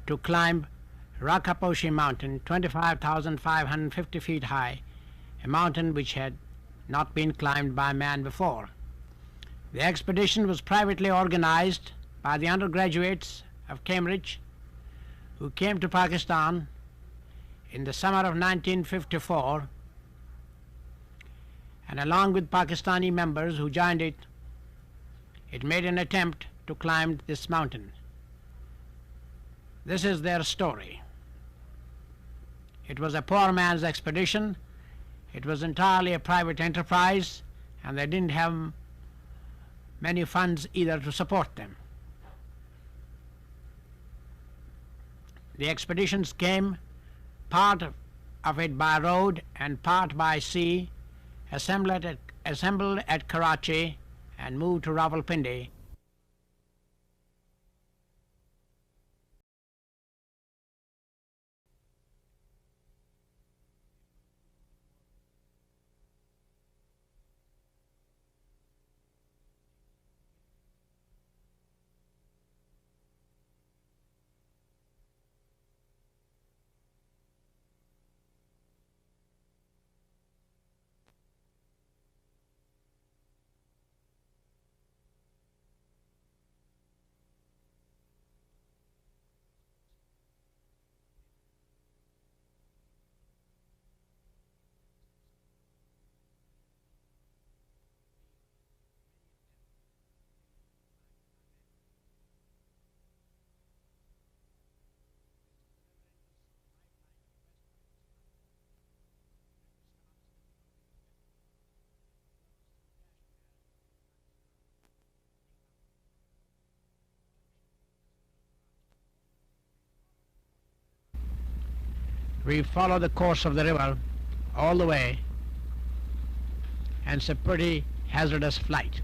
to climb Rakaposhi Mountain, 25,550 feet high, a mountain which had not been climbed by man before. The expedition was privately organized by the undergraduates of Cambridge who came to Pakistan in the summer of 1954, and along with Pakistani members who joined it, it made an attempt to climb this mountain. This is their story. It was a poor man's expedition. It was entirely a private enterprise, and they didn't have many funds either to support them. The expeditions came, part of it by road and part by sea, assembled at Karachi and moved to Rawalpindi. We follow the course of the river all the way, and it's a pretty hazardous flight.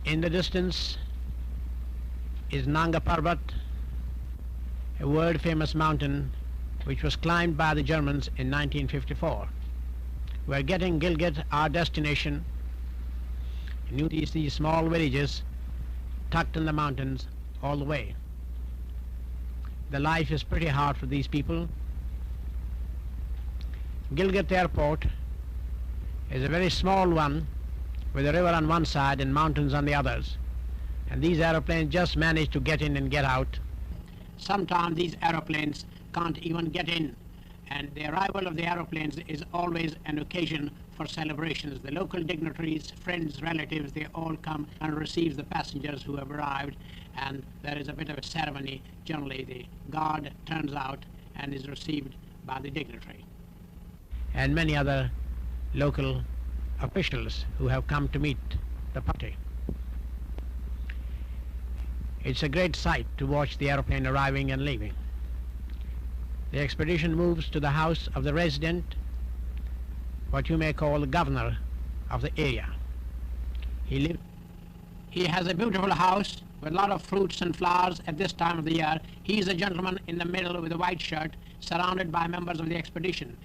In the distance is Nanga Parbat, a world famous mountain which was climbed by the Germans in 1954. We're getting Gilgit, our destination. You see these small villages tucked in the mountains all the way. The life is pretty hard for these people. Gilgit Airport is a very small one with a river on one side and mountains on the others. And these aeroplanes just manage to get in and get out. Sometimes these aeroplanes can't even get in, and the arrival of the aeroplanes is always an occasion for celebrations. The local dignitaries, friends, relatives, they all come and receive the passengers who have arrived, and there is a bit of a ceremony. Generally the guard turns out and is received by the dignitary. And many other local officials who have come to meet the party. It's a great sight to watch the aeroplane arriving and leaving. The expedition moves to the house of the resident, what you may call the governor of the area. He has a beautiful house with a lot of fruits and flowers at this time of the year. He's a gentleman in the middle with a white shirt, surrounded by members of the expedition.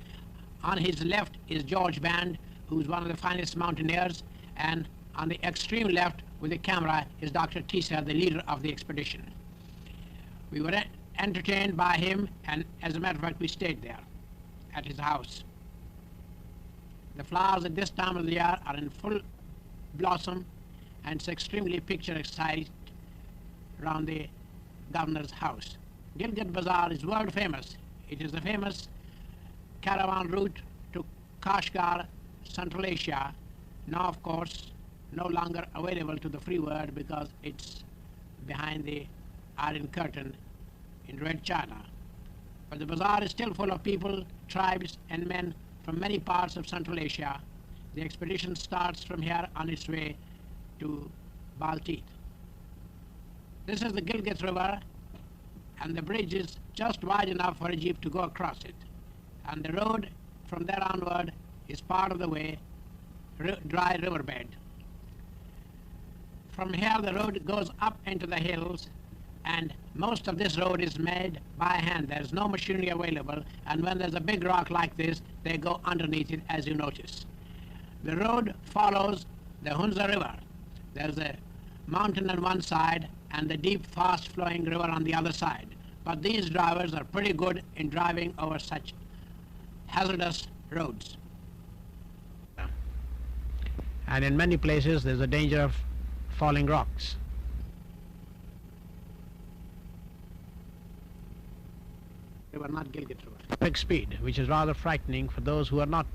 On his left is George Band, who's one of the finest mountaineers, and on the extreme left with the camera is Dr. Tisa, the leader of the expedition. We were entertained by him, and as a matter of fact we stayed there at his house. The flowers at this time of the year are in full blossom, and it's extremely picturesque sight around the governor's house. Gilgit Bazaar is world famous. It is the famous caravan route to Kashgar, Central Asia, now of course no longer available to the free world because it's behind the Iron Curtain in Red China. But the bazaar is still full of people, tribes and men from many parts of Central Asia. The expedition starts from here on its way to Baltit. This is the Gilgit River, and the bridge is just wide enough for a jeep to go across it. And the road from there onward is part of the way, dry riverbed. From here the road goes up into the hills, and most of this road is made by hand. There's no machinery available, and when there's a big rock like this, they go underneath it, as you notice. The road follows the Hunza River. There's a mountain on one side and the deep, fast-flowing river on the other side. But these drivers are pretty good in driving over such hazardous roads. And in many places there's a danger of falling rocks. They were not Gilgit River. Big speed, which is rather frightening for those who are not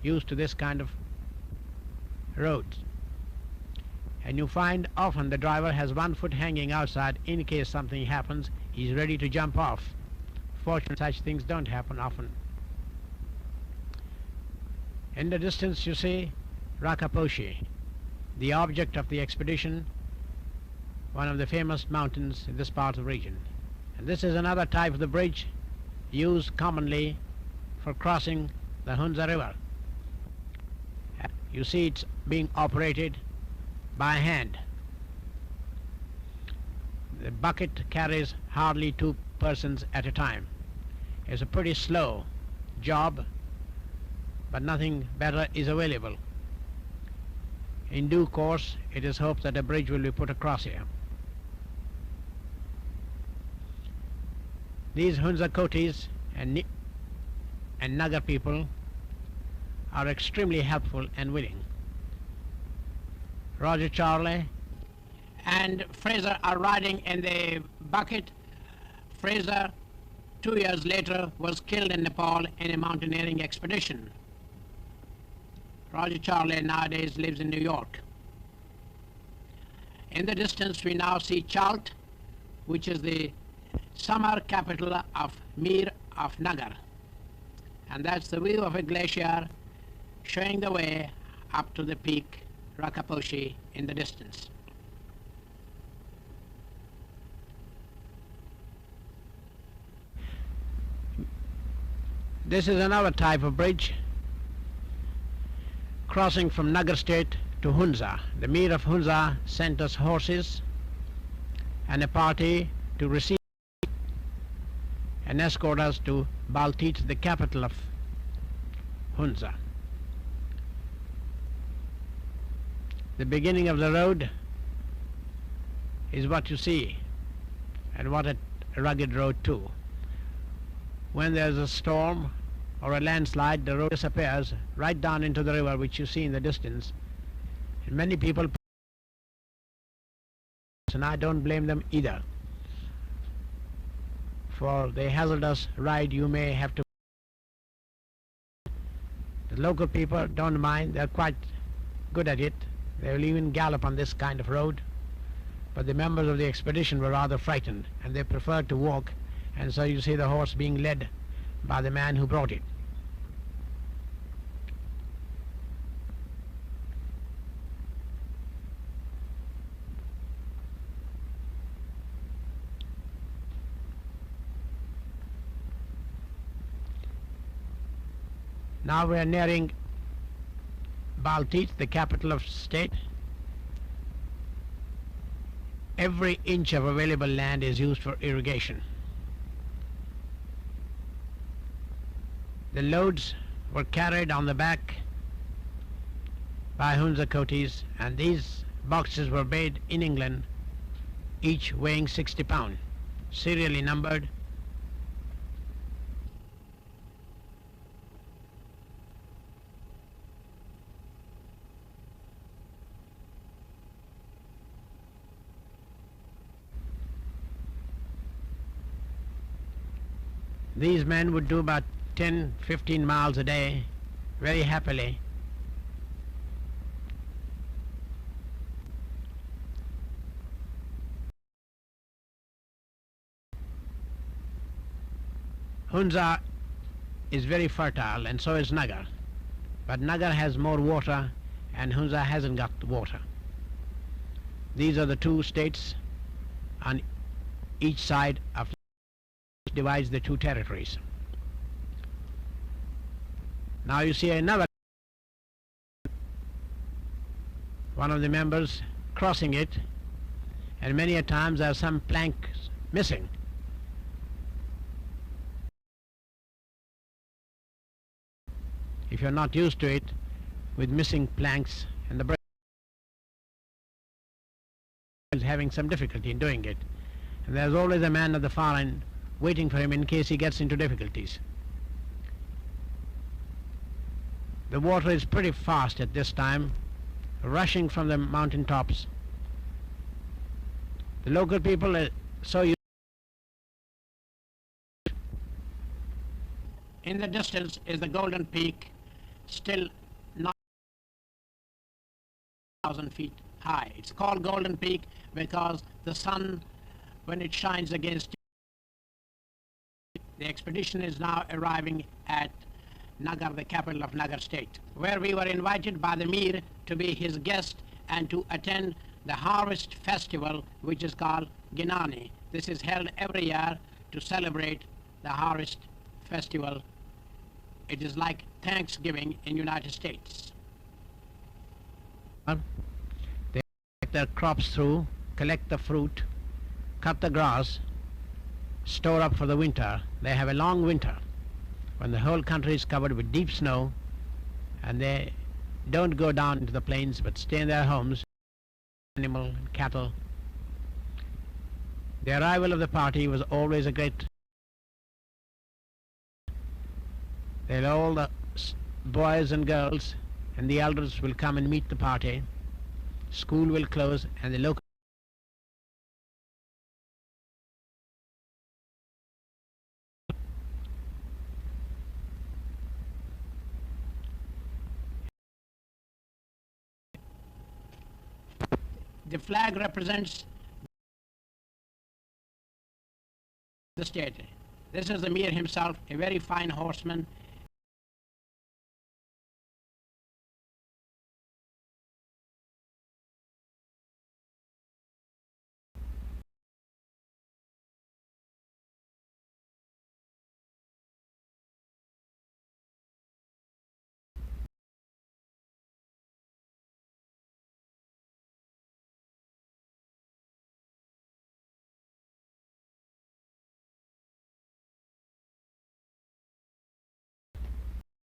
used to this kind of roads. And you find often the driver has one foot hanging outside in case something happens. He's ready to jump off. Fortunately, such things don't happen often. In the distance you see Rakaposhi, the object of the expedition, one of the famous mountains in this part of the region. And this is another type of the bridge used commonly for crossing the Hunza River. You see it's being operated by hand. The bucket carries hardly 2 persons at a time. It's a pretty slow job, but nothing better is available. In due course, it is hoped that a bridge will be put across here. These Hunza Kotis and Nagar people are extremely helpful and willing. Roger Charley and Fraser are riding in the bucket. Fraser, 2 years later, was killed in Nepal in a mountaineering expedition. Roger Charley nowadays lives in New York. In the distance we now see Chalt, which is the summer capital of Mir of Nagar. And that's the view of a glacier showing the way up to the peak Rakaposhi in the distance. This is another type of bridge crossing from Nagar state to Hunza. The Mir of Hunza sent us horses and a party to receive and escort us to Baltit, the capital of Hunza. The beginning of the road is what you see, and what a rugged road too. When there's a storm or a landslide, the road disappears right down into the river, which you see in the distance. And many people, and I don't blame them either, for the hazardous ride you may have to. The local people don't mind, they're quite good at it. They will even gallop on this kind of road. But the members of the expedition were rather frightened, and they preferred to walk, and so you see the horse being led by the man who brought it. Now we are nearing Baltit, the capital of state. Every inch of available land is used for irrigation. The loads were carried on the back by Hunza Kotis, and these boxes were made in England, each weighing 60 pounds, serially numbered. These men would do about 10-15 miles a day very happily. Hunza is very fertile, and so is Nagar. But Nagar has more water and Hunza hasn't got water. These are the two states on each side of divides the two territories. Now you see another one of the members crossing it, and many a times there are some planks missing. If you're not used to it, with missing planks and the having some difficulty in doing it. And there's always a man at the far end waiting for him in case he gets into difficulties. The water is pretty fast at this time, rushing from the mountain tops. The local people are so used. In the distance is the Golden Peak, still 9,000 feet high. It's called Golden Peak because the sun, when it shines against it, the expedition is now arriving at Nagar, the capital of Nagar state, where we were invited by the Mir to be his guest and to attend the harvest festival, which is called Ginani. This is held every year to celebrate the harvest festival. It is like Thanksgiving in United States. They take their crops through, collect the fruit, cut the grass, store up for the winter. They have a long winter when the whole country is covered with deep snow, and they don't go down into the plains but stay in their homes, animal and cattle. The arrival of the party was always a great. All the boys and girls and the elders will come and meet the party. School will close and the local the flag represents the state. This is the Mir himself, a very fine horseman.